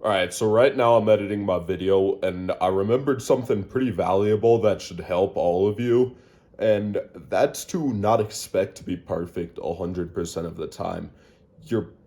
All right, so right now I'm editing my video and I remembered something pretty valuable that should help all of you, and that's to not expect to be perfect 100% of the time.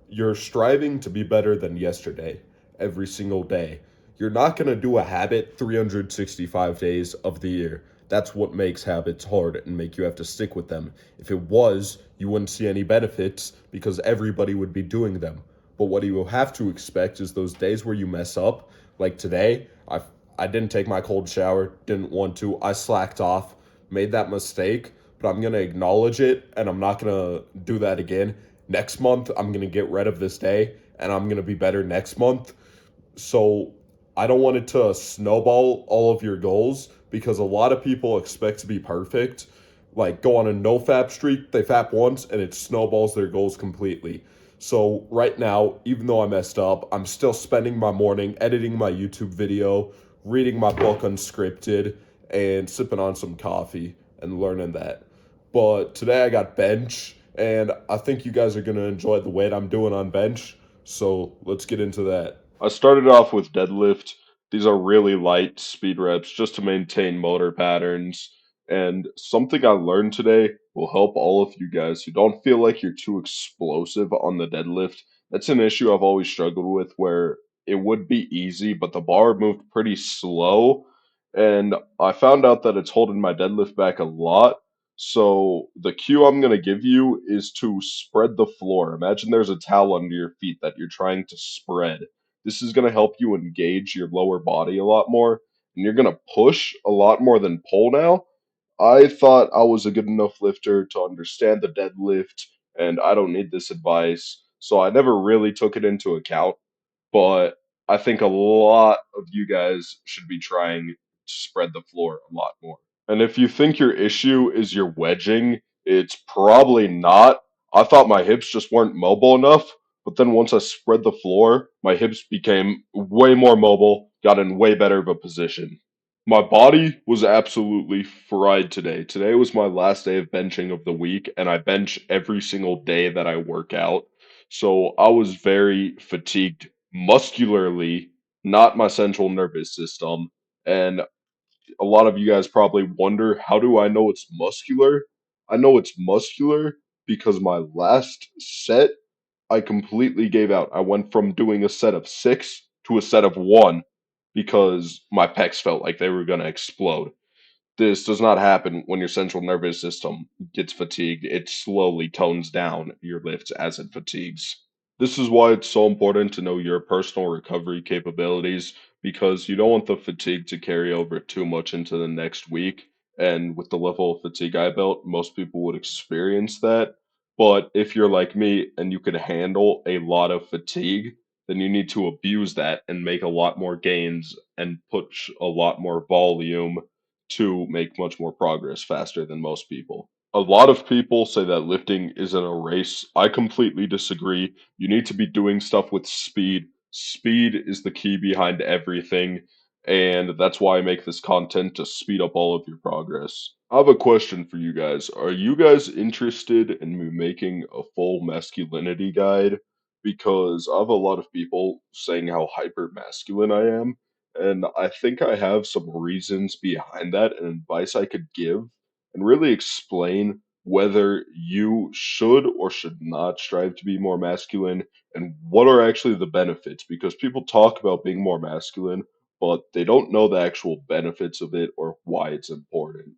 You're striving to be better than yesterday every single day. You're not going to do a habit 365 days of the year. That's what makes habits hard and make you have to stick with them. If it was, you wouldn't see any benefits because everybody would be doing them. But what you will have to expect is those days where you mess up, like today. I didn't take my cold shower, didn't want to. I slacked off, made that mistake, but I'm gonna acknowledge it and I'm not gonna do that again. Next month, I'm gonna get rid of this day and I'm gonna be better next month. So I don't want it to snowball all of your goals because a lot of people expect to be perfect. Like go on a no fap streak, they fap once and it snowballs their goals completely. So right now, even though I messed up, I'm still spending my morning editing my YouTube video, reading my book unscripted, and sipping on some coffee and learning that. But today I got bench, and I think you guys are going to enjoy the weight I'm doing on bench. So let's get into that. I started off with deadlift. These are really light speed reps just to maintain motor patterns. And something I learned today will help all of you guys who don't feel like you're too explosive on the deadlift. That's an issue I've always struggled with where it would be easy, but the bar moved pretty slow. And I found out that it's holding my deadlift back a lot. So the cue I'm going to give you is to spread the floor. Imagine there's a towel under your feet that you're trying to spread. This is going to help you engage your lower body a lot more, and you're going to push a lot more than pull now. I thought I was a good enough lifter to understand the deadlift, and I don't need this advice, so I never really took it into account. But I think a lot of you guys should be trying to spread the floor a lot more. And if you think your issue is your wedging, it's probably not. I thought my hips just weren't mobile enough, but then once I spread the floor, my hips became way more mobile, got in way better of a position. My body was absolutely fried today. Today was my last day of benching of the week, and I bench every single day that I work out. So I was very fatigued muscularly, not my central nervous system. And a lot of you guys probably wonder, how do I know it's muscular? I know it's muscular because my last set, I completely gave out. I went from doing a set of six to a set of one because my pecs felt like they were going to explode. This does not happen when your central nervous system gets fatigued. It slowly tones down your lifts as it fatigues. This is why it's so important to know your personal recovery capabilities because you don't want the fatigue to carry over too much into the next week. And with the level of fatigue I built, most people would experience that. But if you're like me and you can handle a lot of fatigue, then you need to abuse that and make a lot more gains and push a lot more volume to make much more progress faster than most people. A lot of people say that lifting isn't a race. I completely disagree. You need to be doing stuff with speed. Speed is the key behind everything, and that's why I make this content to speed up all of your progress. I have a question for you guys. Are you guys interested in me making a full masculinity guide? Because I have a lot of people saying how hyper masculine I am, and I think I have some reasons behind that and advice I could give and really explain whether you should or should not strive to be more masculine and what are actually the benefits. Because people talk about being more masculine, but they don't know the actual benefits of it or why it's important.